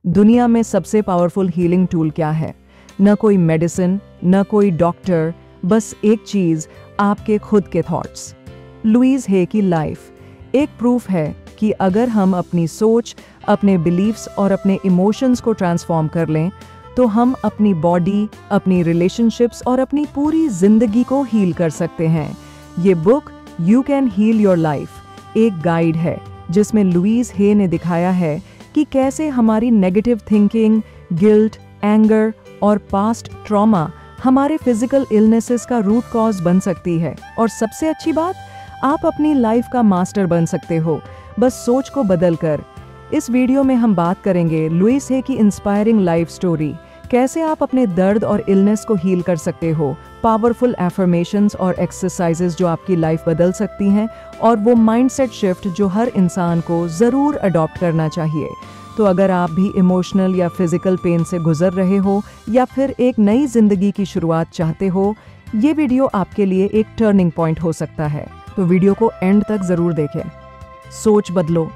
दुनिया में सबसे पावरफुल हीलिंग टूल क्या है? न कोई मेडिसिन, न कोई डॉक्टर, बस एक चीज, आपके खुद के थॉट्स। लुईस हे की लाइफ एक प्रूफ है कि अगर हम अपनी सोच, अपने बिलीव्स और अपने इमोशंस को ट्रांसफॉर्म कर लें तो हम अपनी बॉडी, अपनी रिलेशनशिप्स और अपनी पूरी जिंदगी को हील कर सकते हैं। ये book you can heal your life एक गाइड है जिसमें लुईस हे ने दिखाया है कि कैसे हमारी नेगेटिव थिंकिंग, गिल्ट, एंगर और पास्ट ट्रॉमा हमारे फिजिकल इलनेसेस का रूट कॉज बन सकती है। और सबसे अच्छी बात, आप अपनी लाइफ का मास्टर बन सकते हो, बस सोच को बदलकर। इस वीडियो में हम बात करेंगे लुईस हे की इंस्पायरिंग लाइफ स्टोरी, कैसे आप अपने दर्द और इलनेस को हील कर सकते हो, पावरफुल एफर्मेशंस और एक्सरसाइजेस जो आपकी लाइफ बदल सकती हैं, और वो माइंडसेट शिफ्ट जो हर इंसान को ज़रूर अडॉप्ट करना चाहिए। तो अगर आप भी इमोशनल या फिजिकल पेन से गुजर रहे हो या फिर एक नई जिंदगी की शुरुआत चाहते हो, ये वीडियो आपके लिए एक टर्निंग पॉइंट हो सकता है। तो वीडियो को एंड तक ज़रूर देखें। सोच बदलो,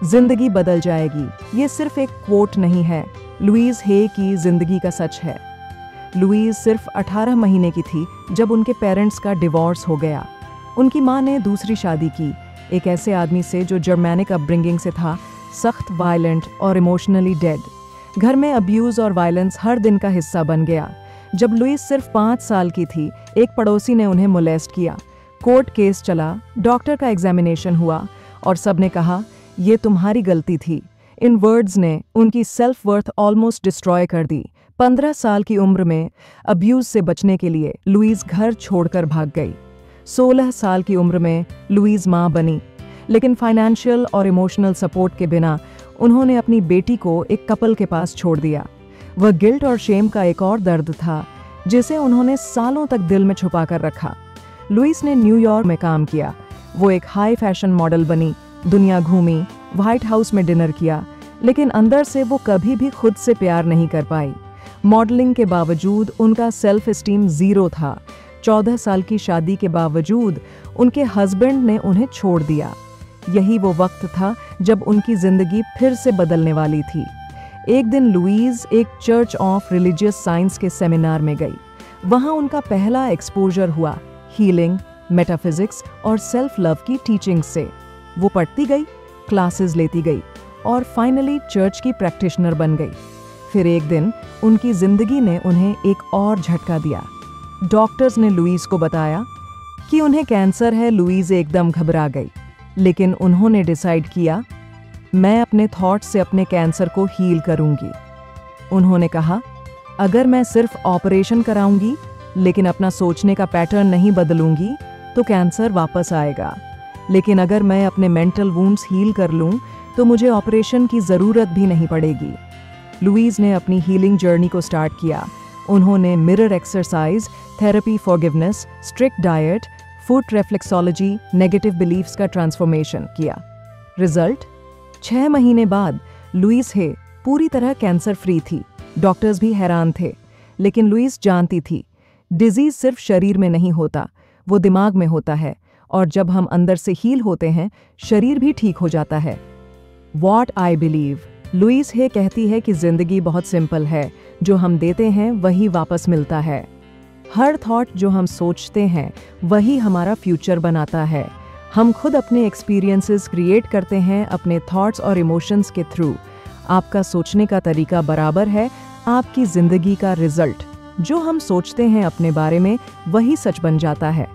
जिंदगी बदल जाएगी। ये सिर्फ एक क्वोट नहीं है, लुईस हे की जिंदगी का सच है। लुईस सिर्फ 18 महीने की थी जब उनके पेरेंट्स का डिवोर्स हो गया। उनकी माँ ने दूसरी शादी की, एक ऐसे आदमी से जो जर्मैनिक अपब्रिंगिंग से था, सख्त, वायलेंट और इमोशनली डेड। घर में अब्यूज़ और वायलेंस हर दिन का हिस्सा बन गया। जब लुईस सिर्फ 5 साल की थी, एक पड़ोसी ने उन्हें मोलेस्ट किया। कोर्ट केस चला, डॉक्टर का एग्जामिनेशन हुआ और सबने कहा ये तुम्हारी गलती थी। इन वर्ड्स ने उनकी सेल्फ वर्थ ऑलमोस्ट डिस्ट्रॉय कर दी। 15 साल की उम्र में अब्यूज़ से बचने के लिए लुईस घर छोड़कर भाग गई। 16 साल की उम्र में लुईस माँ बनी, लेकिन फाइनेंशियल और इमोशनल सपोर्ट के बिना उन्होंने अपनी बेटी को एक कपल के पास छोड़ दिया। वह गिल्ट और शेम का एक और दर्द था जिसे उन्होंने सालों तक दिल में छुपा कर रखा। लुईस ने न्यूयॉर्क में काम किया। वो एक हाई फैशन मॉडल बनी, दुनिया घूमी, व्हाइट हाउस में डिनर किया, लेकिन अंदर से वो कभी भी खुद से प्यार नहीं कर पाई। मॉडलिंग के बावजूद उनका सेल्फ एस्टीम ज़ीरो था। 14 साल की शादी के बावजूद उनके हस्बैंड ने उन्हें छोड़ दिया। यही वो वक्त था जब उनकी जिंदगी फिर से बदलने वाली थी। एक दिन लुईस एक चर्च ऑफ रिलीजियस साइंस के सेमिनार में गई। वहां उनका पहला एक्सपोजर हुआ हीलिंग, मेटाफिजिक्स और सेल्फ लव की टीचिंग से। वो पढ़ती गई, क्लासेस लेती गई और फाइनली चर्च की प्रैक्टिशनर बन गई। फिर एक दिन उनकी जिंदगी ने उन्हें एक और झटका दिया। डॉक्टर्स ने लुईस को बताया कि उन्हें कैंसर है। लुईस एकदम घबरा गई, लेकिन उन्होंने डिसाइड किया, मैं अपने थॉट्स से अपने कैंसर को हील करूंगी। उन्होंने कहा, अगर मैं सिर्फ ऑपरेशन कराऊंगी लेकिन अपना सोचने का पैटर्न नहीं बदलूंगी तो कैंसर वापस आएगा, लेकिन अगर मैं अपने मेंटल वुंड्स हील कर लूं तो मुझे ऑपरेशन की ज़रूरत भी नहीं पड़ेगी। लुईस ने अपनी हीलिंग जर्नी को स्टार्ट किया। उन्होंने mirror exercise, therapy, forgiveness, strict diet, food reflexology, negative beliefs का ट्रांसफॉर्मेशन किया। रिजल्ट, 6 महीने बाद लुईस हे पूरी तरह कैंसर फ्री थी। डॉक्टर्स भी हैरान थे, लेकिन लुईस जानती थी डिजीज सिर्फ शरीर में नहीं होता, वो दिमाग में होता है, और जब हम अंदर से हील होते हैं शरीर भी ठीक हो जाता है। वॉट आई बिलीव, लुईस हे कहती है कि जिंदगी बहुत सिंपल है, जो हम देते हैं वही वापस मिलता है। हर थॉट जो हम सोचते हैं वही हमारा फ्यूचर बनाता है। हम खुद अपने एक्सपीरियंसेस क्रिएट करते हैं अपने थॉट्स और इमोशंस के थ्रू। आपका सोचने का तरीका बराबर है आपकी जिंदगी का रिजल्ट। जो हम सोचते हैं अपने बारे में वही सच बन जाता है।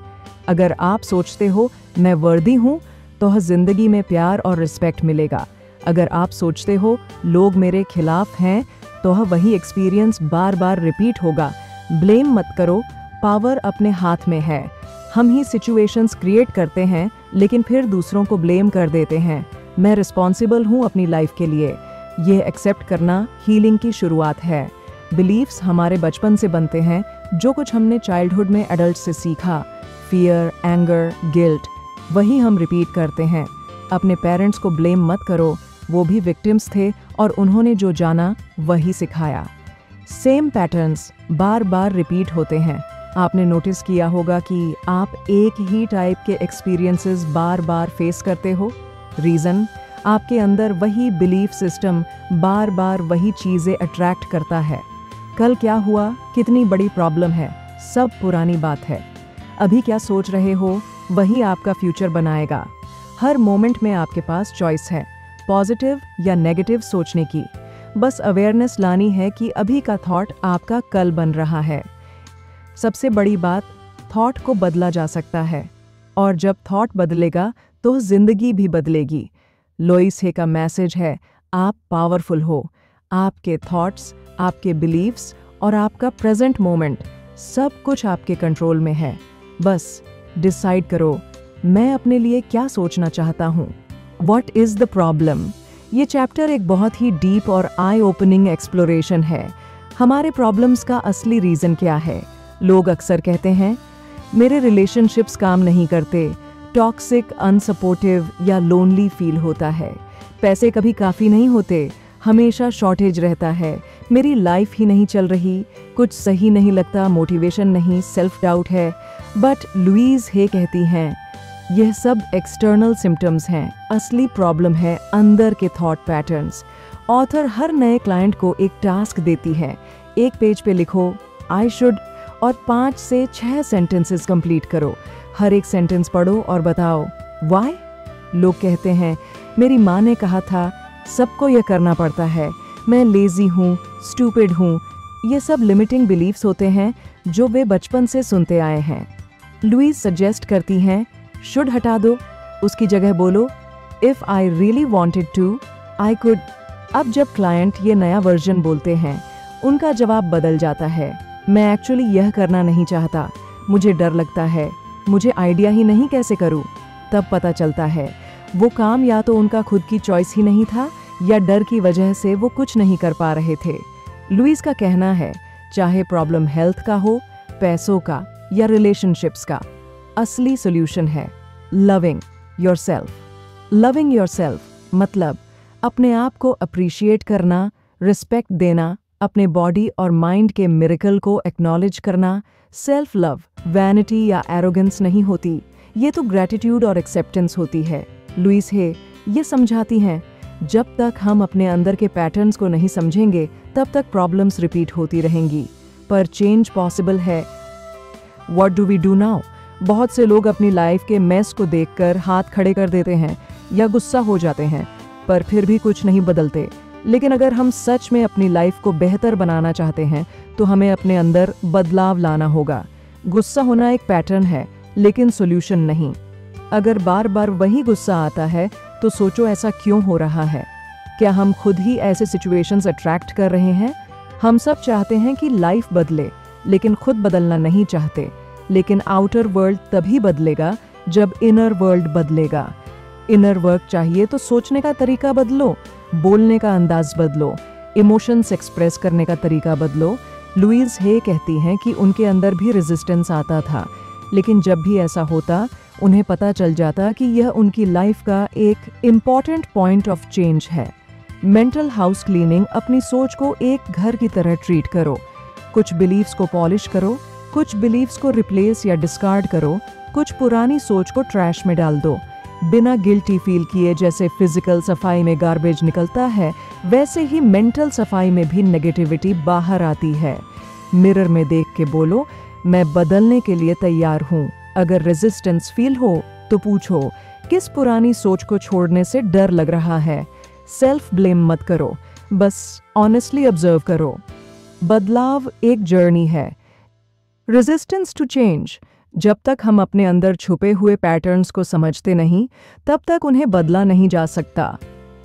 अगर आप सोचते हो मैं वर्दी हूँ तो जिंदगी में प्यार और रिस्पेक्ट मिलेगा। अगर आप सोचते हो लोग मेरे खिलाफ हैं तो वही एक्सपीरियंस बार बार रिपीट होगा। ब्लेम मत करो, पावर अपने हाथ में है। हम ही सिचुएशंस क्रिएट करते हैं लेकिन फिर दूसरों को ब्लेम कर देते हैं। मैं रिस्पॉन्सिबल हूँ अपनी लाइफ के लिए। ये एक्सेप्ट करना हीलिंग की शुरुआत है। बिलीफ्स हमारे बचपन से बनते हैं, जो कुछ हमने चाइल्डहुड में एडल्ट से सीखा, फियर, एंगर, गिल्ट, वही हम रिपीट करते हैं। अपने पेरेंट्स को ब्लेम मत करो, वो भी विक्टिम्स थे और उन्होंने जो जाना वही सिखाया। सेम पैटर्न्स बार बार रिपीट होते हैं। आपने नोटिस किया होगा कि आप एक ही टाइप के एक्सपीरियंसेस बार बार फेस करते हो। रीज़न, आपके अंदर वही बिलीफ सिस्टम बार बार वही चीज़ें अट्रैक्ट करता है। कल क्या हुआ, कितनी बड़ी प्रॉब्लम है, सब पुरानी बात है। अभी क्या सोच रहे हो वही आपका फ्यूचर बनाएगा। हर मोमेंट में आपके पास चॉइस है, पॉजिटिव या नेगेटिव सोचने की। बस अवेयरनेस लानी है कि अभी का थॉट आपका कल बन रहा है। सबसे बड़ी बात, थॉट को बदला जा सकता है, और जब थॉट बदलेगा तो जिंदगी भी बदलेगी। लुईस हे का मैसेज है, आप पावरफुल हो। आपके थॉट्स, आपके बिलीव्स और आपका प्रेजेंट मोमेंट, सब कुछ आपके कंट्रोल में है। बस डिसाइड करो, मैं अपने लिए क्या सोचना चाहता हूँ। What is the problem? ये चैप्टर एक बहुत ही डीप और आई ओपनिंग एक्सप्लोरेशन है। हमारे प्रॉब्लम्स का असली रीजन क्या है? लोग अक्सर कहते हैं, मेरे रिलेशनशिप्स काम नहीं करते, टॉक्सिक, अनसपोर्टिव या लोनली फील होता है, पैसे कभी काफ़ी नहीं होते, हमेशा शॉर्टेज रहता है, मेरी लाइफ ही नहीं चल रही, कुछ सही नहीं लगता, मोटिवेशन नहीं, सेल्फ डाउट है। बट लुईस हे कहती हैं, यह सब एक्सटर्नल सिम्टम्स हैं, असली प्रॉब्लम है अंदर के थॉट पैटर्न्स। ऑथर हर नए क्लाइंट को एक टास्क देती है, एक पेज पे लिखो आई शुड और 5 से 6 सेंटेंसेस कंप्लीट करो। हर एक सेंटेंस पढ़ो और बताओ व्हाई। लोग कहते हैं, मेरी माँ ने कहा था, सबको यह करना पड़ता है, मैं लेजी हूँ, स्टूपिड हूँ। ये सब लिमिटिंग बिलीफ्स होते हैं जो वे बचपन से सुनते आए हैं। लुईस सजेस्ट करती हैं, शुड हटा दो, उसकी जगह बोलो if I really wanted to I could. अब जब क्लाइंट ये नया वर्जन बोलते हैं, उनका जवाब बदल जाता है, मैं एक्चुअली यह करना नहीं चाहता, मुझे डर लगता है, मुझे आइडिया ही नहीं कैसे करूं। तब पता चलता है वो काम या तो उनका खुद की चॉइस ही नहीं था या डर की वजह से वो कुछ नहीं कर पा रहे थे। लुईस का कहना है, चाहे प्रॉब्लम हेल्थ का हो, पैसों का या रिलेशनशिप्स का, असली सॉल्यूशन है लविंग योरसेल्फ। लविंग योरसेल्फ मतलब अपने आप को अप्रिशिएट करना, रिस्पेक्ट देना, अपने बॉडी और माइंड के मिरेकल को एक्नॉलेज करना। सेल्फ लव वैनिटी या एरोगेंस नहीं होती, ये तो ग्रैटिट्यूड और एक्सेप्टेंस होती है। लुईस हे ये समझाती हैं, जब तक हम अपने अंदर के पैटर्न्स को नहीं समझेंगे तब तक प्रॉब्लम्स रिपीट होती रहेंगी, पर चेंज पॉसिबल है। What do we do now? बहुत से लोग अपनी लाइफ के मेस को देखकर हाथ खड़े कर देते हैं या गुस्सा हो जाते हैं, पर फिर भी कुछ नहीं बदलते। लेकिन अगर हम सच में अपनी लाइफ को बेहतर बनाना चाहते हैं तो हमें अपने अंदर बदलाव लाना होगा। गुस्सा होना एक पैटर्न है, लेकिन सॉल्यूशन नहीं। अगर बार बार वही गुस्सा आता है तो सोचो ऐसा क्यों हो रहा है? क्या हम खुद ही ऐसे सिचुएशंस अट्रैक्ट कर रहे हैं? हम सब चाहते हैं कि लाइफ बदले, लेकिन खुद बदलना नहीं चाहते। लेकिन आउटर वर्ल्ड तभी बदलेगा जब इनर वर्ल्ड बदलेगा। इनर वर्क चाहिए तो सोचने का तरीका बदलो, बोलने का अंदाज बदलो, इमोशंस एक्सप्रेस करने का तरीका बदलो। लुईस हे कहती हैं कि उनके अंदर भी रेजिस्टेंस आता था, लेकिन जब भी ऐसा होता उन्हें पता चल जाता कि यह उनकी लाइफ का एक इम्पॉर्टेंट पॉइंट ऑफ चेंज है। मेंटल हाउस क्लीनिंग, अपनी सोच को एक घर की तरह ट्रीट करो। कुछ बिलीव्स को पॉलिश करो, कुछ बिलीव्स को रिप्लेस या डिस्कार्ड करो, कुछ पुरानी सोच को ट्रैश में डाल दो। बिना गिल्टी फील किए, जैसे फिजिकल सफाई में गार्बेज निकलता है, वैसे ही मेंटल सफाई में भी नेगेटिविटी बाहर आती है। मिरर में देख के बोलो, मैं बदलने के लिए तैयार हूँ। अगर रेजिस्टेंस फील हो तो पूछो, किस पुरानी सोच को छोड़ने से डर लग रहा है? सेल्फ ब्लेम मत करो, बस ऑनेस्टली ऑब्जर्व करो। बदलाव एक जर्नी है। Resistance to change. जब तक हम अपने अंदर छुपे हुए पैटर्न्स को समझते नहीं, तब तक उन्हें बदला नहीं जा सकता।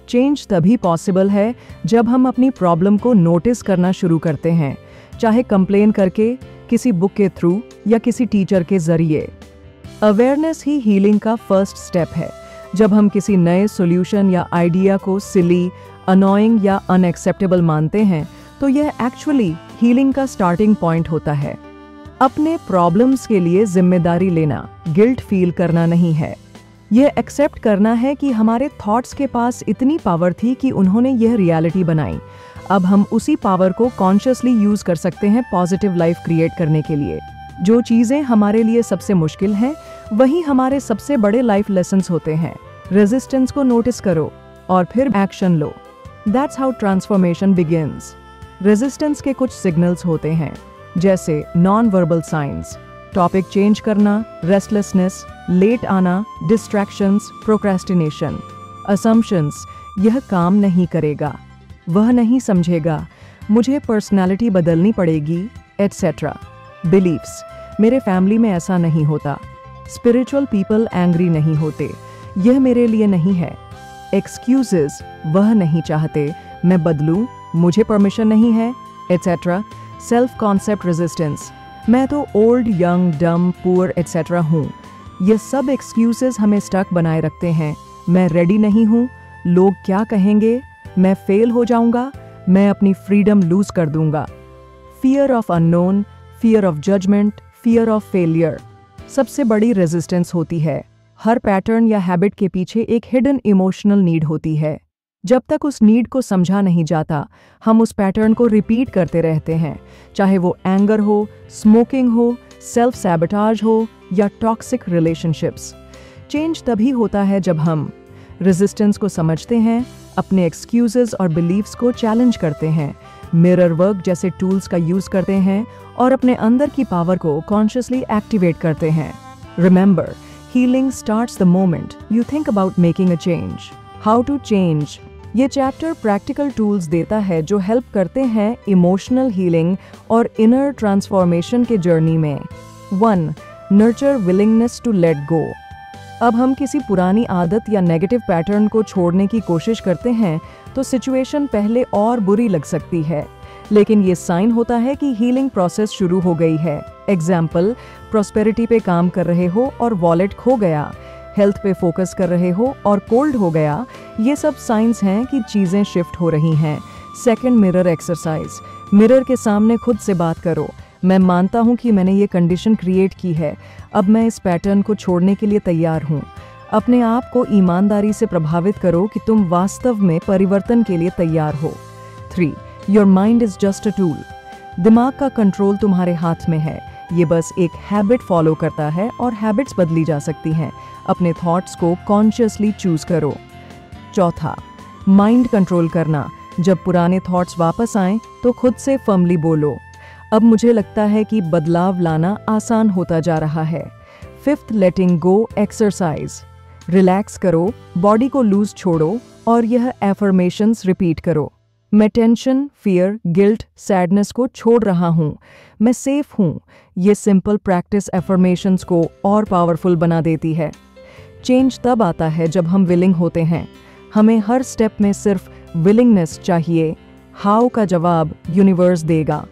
चेंज तभी पॉसिबल है जब हम अपनी प्रॉब्लम को नोटिस करना शुरू करते हैं, चाहे कंप्लेन करके, किसी बुक के थ्रू या किसी टीचर के जरिए। अवेयरनेस ही हीलिंग का फर्स्ट स्टेप है। जब हम किसी नए सॉल्यूशन या आइडिया को सिली, अनोइंग या अनएक्सेप्टेबल मानते हैं, तो यह एक्चुअली हीलिंग का स्टार्टिंग पॉइंट होता है। अपने प्रॉब्लम्स के लिए जिम्मेदारी लेना, गिल्ट फील करना नहीं है। यह एक्सेप्ट करना है कि हमारे थॉट्स के पास इतनी पावर थी कि उन्होंने यह रियलिटी बनाई। अब हम उसी पावर को कॉन्शियसली यूज कर सकते हैं पॉजिटिव लाइफ क्रिएट करने के लिए। जो चीजें हमारे लिए सबसे मुश्किल हैं, वही हमारे सबसे बड़े लाइफ लेसन्स होते हैं। रेजिस्टेंस को नोटिस करो, और फिर action low. That's how transformation begins. Resistance के कुछ सिग्नल्स होते हैं, जैसे non verbal science, topic change करना, रेस्टलेसनेस, लेट आना, डिस्ट्रैक्शंस, प्रोक्रेस्टिनेशन, असम्पशंस, यह काम नहीं करेगा, वह नहीं समझेगा, मुझे पर्सनालिटी बदलनी पड़ेगी, एटसेट्रा। बिलीफ्स, मेरे फैमिली में ऐसा नहीं होता, स्पिरिचुअल पीपल एंग्री नहीं होते, यह मेरे लिए नहीं है। एक्सक्यूजेस, वह नहीं चाहते मैं बदलूं, मुझे परमिशन नहीं है, एटसेट्रा। सेल्फ कॉन्सेप्ट रेजिस्टेंस, मैं तो ओल्ड, यंग, डम, पुअर, एटसेट्रा हूँ। ये सब एक्सक्यूजेस हमें स्टक बनाए रखते हैं। मैं रेडी नहीं हूँ, लोग क्या कहेंगे, मैं फेल हो जाऊंगा, मैं अपनी फ्रीडम लूज कर दूंगा। Fear of unknown, fear of judgement, fear of failure सबसे बड़ी रेजिस्टेंस होती है। हर पैटर्न या हैबिट के पीछे एक हिडन इमोशनल नीड होती है। जब तक उस नीड को समझा नहीं जाता, हम उस पैटर्न को रिपीट करते रहते हैं, चाहे वो एंगर हो, स्मोकिंग हो, सेल्फ सैबोटाज हो या टॉक्सिक रिलेशनशिप्स। चेंज तभी होता है जब हम रेजिस्टेंस को समझते हैं, अपने एक्सक्यूजेस और बिलीव्स को चैलेंज करते हैं, मिरर वर्क जैसे टूल्स का यूज करते हैं और अपने अंदर की पावर को कॉन्शियसली एक्टिवेट करते हैं। Remember, healing starts the moment you think about making a change. How to change, ये चैप्टर प्रैक्टिकल टूल्स देता है जो हेल्प करते हैं इमोशनल हीलिंग और इनर ट्रांसफॉर्मेशन के जर्नी में। 1. Nurture willingness to let go. अब हम किसी पुरानी आदत या नेगेटिव पैटर्न को छोड़ने की कोशिश करते हैं तो सिचुएशन पहले और बुरी लग सकती है, लेकिन ये साइन होता है कि हीलिंग प्रोसेस शुरू हो गई है। एग्जाम्पल, प्रॉस्पेरिटी पे काम कर रहे हो और वॉलेट खो गया, हेल्थ पे फोकस कर रहे हो और कोल्ड हो गया, ये सब साइंस हैं कि चीज़ें शिफ्ट हो रही हैं। Second, mirror exercise. मिरर के सामने खुद से बात करो, मैं मानता हूँ कि मैंने ये कंडीशन क्रिएट की है, अब मैं इस पैटर्न को छोड़ने के लिए तैयार हूँ। अपने आप को ईमानदारी से प्रभावित करो कि तुम वास्तव में परिवर्तन के लिए तैयार हो। 3. Your mind is just a tool. दिमाग का कंट्रोल तुम्हारे हाथ में है, ये बस एक हैबिट फॉलो करता है और हैबिट्स बदली जा सकती हैं। अपने थॉट्स को कॉन्शियसली चूज करो। 4. माइंड कंट्रोल करना। जब पुराने थॉट्स वापस आएं तो खुद से फर्मली बोलो, अब मुझे लगता है कि बदलाव लाना आसान होता जा रहा है। 5. लेटिंग गो एक्सरसाइज। रिलैक्स करो, बॉडी को लूज छोड़ो और यह एफर्मेशंस रिपीट करो। मैं टेंशन, फियर, गिल्ट, सैडनेस को छोड़ रहा हूँ, मैं सेफ हूँ। ये सिंपल प्रैक्टिस एफर्मेशंस को और पावरफुल बना देती है। चेंज तब आता है जब हम विलिंग होते हैं। हमें हर स्टेप में सिर्फ विलिंगनेस चाहिए, हाउ का जवाब यूनिवर्स देगा।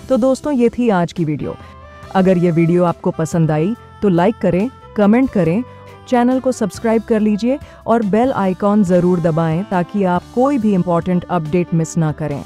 तो दोस्तों, ये थी आज की वीडियो। अगर ये वीडियो आपको पसंद आई तो लाइक करें, कमेंट करें, चैनल को सब्सक्राइब कर लीजिए और बेल आइकॉन ज़रूर दबाएं ताकि आप कोई भी इंपॉर्टेंट अपडेट मिस ना करें।